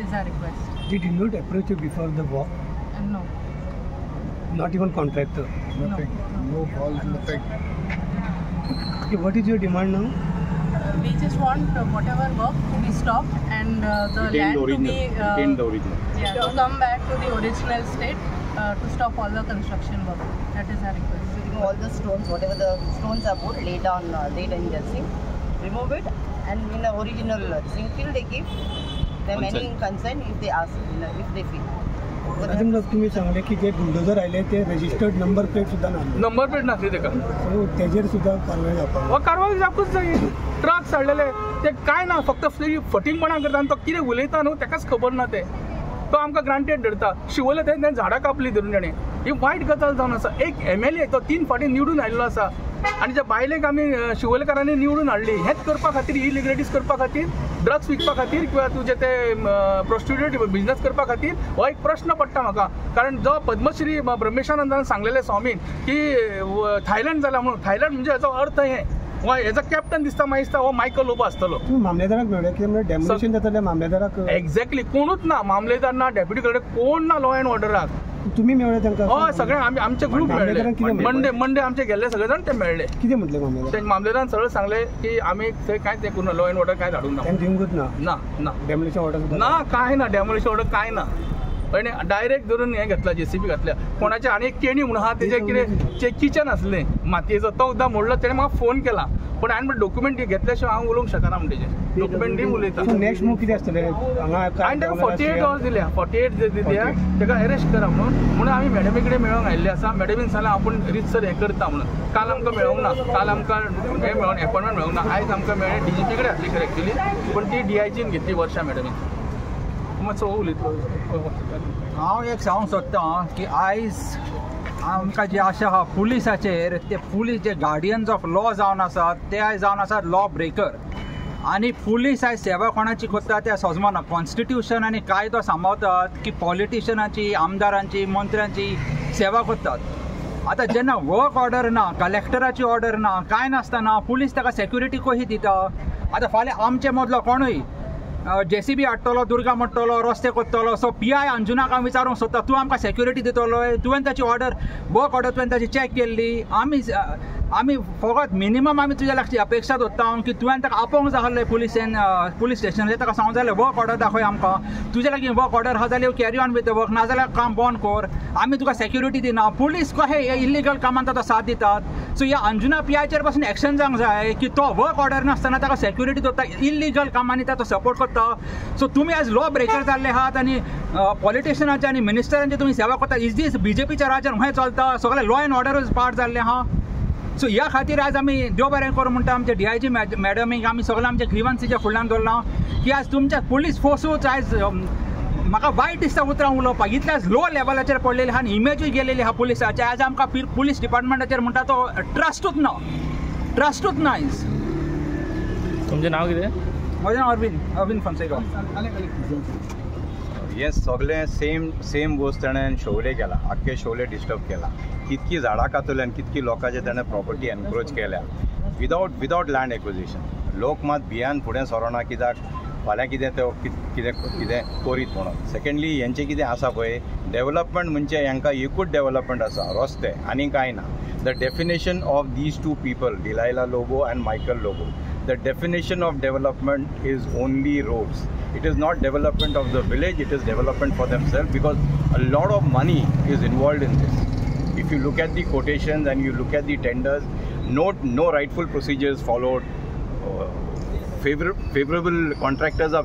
is our request. They did not approach you before the walk? No. Not even contractor? Nothing. No calls, nothing. Okay, what is your demand now? We just want whatever work to be stopped and the land to be to come back to the original state to stop all the construction work. That is our request. All the stones, whatever the stones are put, laid in the zinc, remove it, and in the original zinc till they give them any consent if they ask, if they feel. अजून तुम्ही सांगले की जे bulldozer आले ते registered number plate सुद्धा नाही. Number plate नसली ते त्याचेर सुद्धा कारवाई जावपाक. कारवाई जावपूच जाय. ट्रक सडलेले ते काय ना फक्त फटींगपणां करता आनी तो कितें उलयता न्हू ताकाच खबर ना ते. तो आमकां ग्रांटेड धरता. शिवोले ते झाडां कापली धरून ताणें. ही वायट गजाल जावन आसा. एक MLA तो 3 फावटी निवडून आयिल्लो आसा आनी ज्या बायलेक आमी शिवोलेकारांनी निवडून हाडली हेच करपा खातीर इलिगलिटीज करपा खातीर ड्रग्स विकपा खातीर किंवा तुजे ते प्रोस्टिट्यूट बिजनेस करपा खातीर हो एक प्रश्न पडटा म्हाका. कारण जो पद्मश्री ब्रह्मेशानंदान सांगलेले स्वामीन की थायलंड जाला म्हणून थायलंड म्हणजे हेचो अर्थ हे हेजो कॅप्टन दिसता माहिस्ता हो मायकल लोबो आसतलो. मामलेदाराक मेळ्ळे की डेमोलिशन जाताले मामलेदाराक एक्झॅक्टली कोणूच ना. मामलेदार ना डेप्युटी कलेक्टर कोण ना लॉ अँड ऑर्डराक. तुम्ही मेळ्ळे तांकां? हय सगळे आमचे ग्रुप मेळ्ळे. मंडे आमचे गेल्ले सगळे जाण ते मेळ्ळे. कितें म्हटलें मामलेदार? मामलेदारान सरळ सांगले की आमी थंय कांयच हे करूं ना. लॉ अँड ऑर्डर कांय धाडूंक ना. दिवंकूच ना ना डेमोलिशन ऑर्डर ना काय ना. डेमोलिशन ऑर्डर काय ना. पण डायरेक्ट धरून हे घेतला JCB घातल्या. कोणाचे आनी एक केणी म्हणून आहा तेजे कितें किचन आसलें मातयेचो तो सुद्दां मोडलो. तेणें म्हाका फोन केला पण हांवें डॉक्युमेंट घेतल्या शिवाय हांव उलोवंक शकना म्हणटा. डॉक्युमेंट दिवन उलयता. नेक्स्ट मूव कितें आसतलें हांगा? हांवें ताका 48 आवर्स दिल्या. 48 दिल्या ताका अरेस्ट करा म्हणून आमी मॅडमी कडेन मेळोंक आयिल्ले आसा. मॅडमीन सांगलें आपूण रितसर हें करता म्हणून. काल आमकां मेळोंक ना. काल आमकां हें मेळोन अपॉयंटमेंट मेळोंक ना. आयज आमकां मेळ्ळें DGP कडेन आसली खरें एक्चुली पण ती DIGन घेतली वर्षा मॅडमीन. मातसो उलयतलो. हांव एक सांगूंक सोदतां की आयज आमकां जे आशा आहा पुलिसाचेर ते police J Guardians of law जावन आसात ते आयज जावन आसात लॉ ब्रेकर. आनी पुलीस आयज सेवा कोणाची करता ते सजमना. कॉन्स्टिट्यूशन आनी कायदो सांबाळतात की पॉलिटिशनाची आमदारांची मंत्र्यांची सेवा करतात. आतां जेन्ना वर्क ऑर्डर ना कलेक्टराची ऑर्डर ना कांय नासतना पुलीस ताका सेक्युरिटी कशी दिता. आतां फाल्यां आमचे मदलो कोणूय JCB हाडटलो दुर्गा मोडटलो रस्ते करतलो. सो PI अंजुनाक हांव विचारूंक सोदता तूं आमकां सेक्युरिटी दितलो? तुवें ताची ऑर्डर वर्क ऑर्डर तुवें ताची चॅक केल्ली? आमी फकत मिनिमम आमी तुज्या लागची अपेक्षा दवरता की तुवें ताका आपोवंक जाय आसलें पुलीस स्टेशनाचेर. ताका सांगूंक जाय वर्क ऑर्डर दाखय आमकां. तुज्या लागीं वर्क ऑर्डर आहा जाल्यार carry on with the work नाजाल्यार काम बंद कर. आमी तुका सेक्युरिटी दिना. पुलीस कशें हे इलिगल कामांत तो साथ दितात. सो ह्या अंजुना PIचेर पासून एक्शन जावंक जाय की तो वर्क ऑर्डर नासतना ताका सेक्युरिटी दवरता इलिगल कामांनी तो सपोर्ट करता. सो तुमी आयज लॉ ब्रेकर जाल्ले आहात आनी पॉलिटिशियनाचे आनी मिनिस्टरांचे तुमी सेवा करता. इज दीस BJPच्या राज्यान खंय चलता? सगळें लॉ अँड ऑर्डरूच पार्ट जाल्लें आहा. सो ह्या खातीर आयज आमी देव बरें करूं म्हणटा आमचे DIG मॅडमीक आमी सगळे आमचे ग्रिवन्सीच्या फुडल्यान दवरला की आयज तुमच्या पुलीस फोर्सूच आयज म्हाका वायट दिसता उतरां उलोवपाक. इतल्या लो लेवलाचेर पडलेली आहा आनी इमेजूय गेलेली आहा पुलिसाची. आयज आमकां पुलीस डिपार्टमेंटाचेर म्हणटा तो ट्रस्टूच ना आयज. तुमचें नांव कितें? म्हजें नांव अरविंद फॉन्सेका. हे सगळें सेम गोश्ट ताणें शोले केला. आख्खे शोले डिस्टर्ब केला. कितकी झाडां कातल्या आनी कितकी लोकांचे ताणें प्रॉपर्टी एनक्रोच केल्या विदावट लँड एक्विजिशन. लोक मात भियान फुडें सरोना कित्याक फाल्यां कितें तो कितें करीत म्हणून. सेकंडली हेंचें कितें आसा पळय डेव्हलपमेंट म्हणजे हांकां एकूच डेव्हलपमेंट आसा रस्ते आनी कांय ना. The definition of these two people Delilah Lobo and Michael Lobo the definition of development is only roads. It is not development of the village, it is development for themselves because a lot of money is involved in this. If you look at the quotations and you look at the tenders, no rightful procedures followed. Favorable contractors are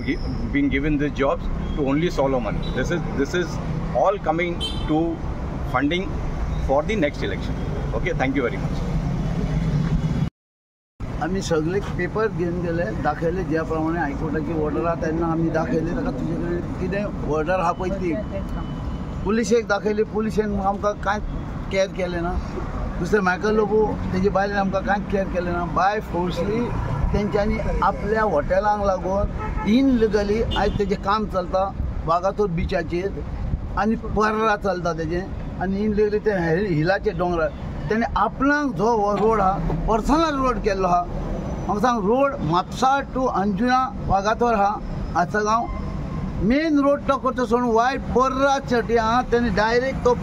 being given these jobs to only swallow money. This is all coming to funding for the next election. Okay, thank you very much. आम्ही सगळे paper घेऊन गेले दाखयले ज्या प्रमाणे हायकोर्टाची order आहा तेन्ना आमी दाखयले ताका तुजे कडेन कितें ऑर्डर आहा पळय ती पुलिशेक दाखयली. पुलिशेन आमकां कांयच कॅर केलें ना. दुसरे मायकल लोबो तेजे बायलेन आमकां कांयच कॅर केलें ना. बाय फोर्सली तेंच्यांनी आपल्या हॉटेलांक लागून इनलिगली आयज तेजें काम चलता वागातोर बिचाचेर आनी पर्रा चलता तेजें आनी इनलिगली ते हिलाचे दोंगरार तेणे आपणाक जो हो रोड आहा पर्सनल रोड केल्लो आहा. म्हाका सांग रोड म्हापसा टू अंजुना वागातोर आहा आसगांव मेन रोड तो करता सोडून वायट पर्रा चटी आहा त्यांनी डायरेक्ट तो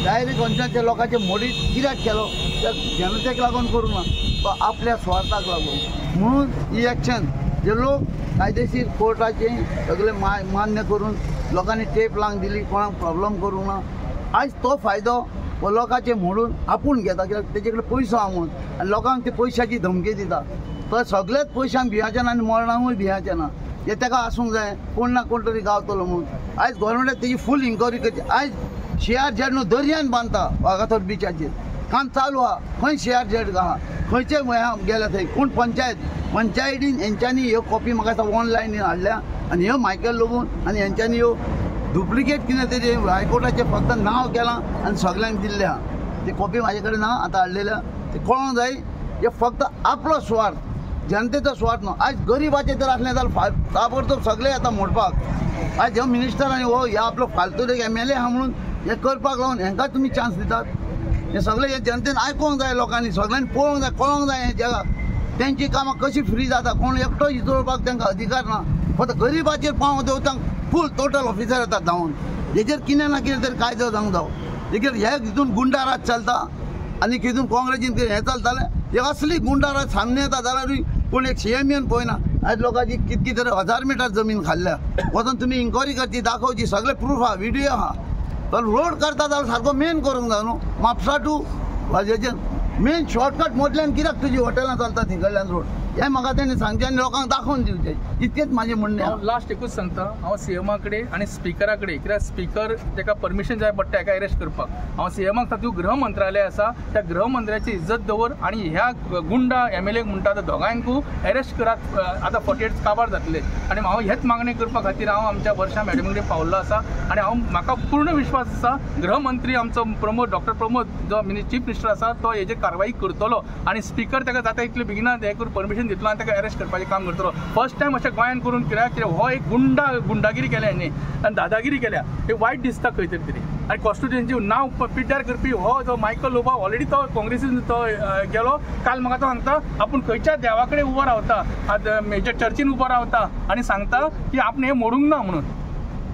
डायरेक्ट अंचाच्या लोकांचे मोडीत कित्याक केलो त्या जनतेक लागून करूं ना तो आपल्या स्वार्थाक लागून म्हणून ही एक्शन जे लोक कायदेशीर कोर्टाचे सगळे मान्य करून लोकांनी टेप लावून दिली कोणाक प्रॉब्लेम करूं ना आज तो फायदो व लोकांचे मोडून आपूण घेता कित्याक तेजे कडेन पयसो आहा म्हणून आनी लोकांक ते पयशाची धमकी दिता तो सगळेच पयशांक भियाचे ना आनी मरणांकूय भियाचे ना हे तेका आसूंक जाय कोण ना कोण तरी गावतलो म्हणून आयज गोवोरमेंटान तेजी फूल इन्क्वायरी करची आयज शेआर जेड न्हू दर्यान बांदता वागातोर बिचाचेर काम चालू आहा खंय शेआर जेड आहा खंयचे गेल्या थंय कोण पंचायतीन हेंच्यांनी ह्यो कॉपी म्हाका ऑनलायन हाडल्या आनी ह्यो मायकल लोगून आनी हेंच्यांनी ह्यो डुप्लिकेट कितें तेजे हायकोर्टाचें फक्त नांव केलां आनी सगळ्यांक दिल्लें आहा ती कॉपी म्हाजे कडेन ना आतां हाडलेल्या ते कळोंक जाय हे फक्त आपलो स्वार्थ जनतेचो स्वार्थ न्हू आयज गरीबाचे जर आसलें जाल्यार ताबडतोब सगळे येता मोडपाक आयज ह्यो मिनिस्टर आनी हो ह्या आपलो फालतू MLA आहा म्हणून हे करपाक लागून हेंकां तुमी चान्स दितात हे सगळे हे जनतेन आयकोंक जाय लोकांनी सगळ्यांनी पळोवंक जाय कळोंक जाय हे जगाक तेंची कामां कशी फ्री जाता कोण एकटो इजोवपाक तांकां अधिकार ना फक्त गरीबाचेर पांव देवतांक फूल टोटल ऑफिसर येतात धांवून हेजेर कितें ना कितें तरी कायदो जावंक जावो देखीर हे हितून गुंडा राज चलता आनी हितून काँग्रेसीन हें चलतालें हे असली गुंडा राज सामने येता जाल्यारूय कोण एक CM येवन पळयना आयज लोकांची कितकी तरी 1000 मिटर जमीन खाल्ल्या वचून तुमी इन्क्वायरी करची दाखोवची सगळे प्रूफ आहा व्हिडिओ आहा पण रोड करता जाल्यार सारको मेन करूंक जाय न्हू म्हापसा टू वाजेचेर मेन शॉर्टकट मदल्यान कित्याक तुजी हॉटेलां चलता थिंगल्यान रोड हे म्हाका तेणी सांगचें आनी लोकांक दाखोवन दिवचें इतकेंच म्हाजें म्हणणें हांव लास्ट एकूच सांगता हांव CMा कडेन आनी स्पिकरा कडेन कित्याक स्पिकर ताका परमिशन जाय पडटा हेका अरेस्ट करपाक हांव CMाक सांगता तूं गृह मंत्रालय आसा त्या गृह मंत्र्याची इज्जत दवर आनी ह्या गुंडा MLA म्हणटा त्या दोगांयकूय अरेस्ट करात आतां 48 काबार जातले आनी हांव हेच मागणी करपा खातीर हांव आमच्या वर्षा मॅडमी कडेन पावल्लो आसा आनी म्हाका पूर्ण विश्वास आसा गृहमंत्री आमचो डॉक्टर प्रमोद जो चीफ मिनिस्टर आसा तो हेजेर कारवाई करतलो आनी स्पिकर ताका जाता इतले बेगिनात हे करून परमिशन दितलो आनी ताका अरेस्ट करपाचें काम करतलो फर्स्ट टायम अशें गोंयान करून कित्याक हो एक गुंडागिरी केल्या हेणी आनी दादागिरी केल्या हे वायट दिसता खंय तरी आनी कॉन्स्टिट्युएन्सी नांव पिड्ड्यार करपी हो जो मायकल लोबो ऑलरेडी तो काँग्रेसीन तो गेलो काल म्हाका तो सांगता आपूण खंयच्या देवा कडेन उबो रावता मेजर चर्चीन उबो रावता आनी सांगता की आपण हे मोडूंक ना म्हणून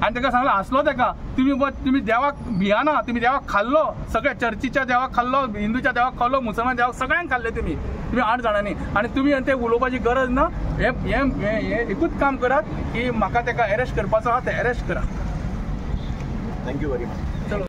आनी ताका सांगलो हसलो ताका तुम्ही देवाक भियाना तुम्ही देवाक खाल्लो सगळ्या चर्चीच्या देवाक खाल्लो हिंदूच्या देवाक खाल्लो मुसलमान देवाक सगळ्यांक खाल्ले तुम्ही 8 जाणांनी आनी तुम्ही ते उलोवपाची गरज ना हे एकूच काम करात की म्हाका ताका अरेस्ट करपाचो आहा ते अरेस्ट करा. Thank you very much.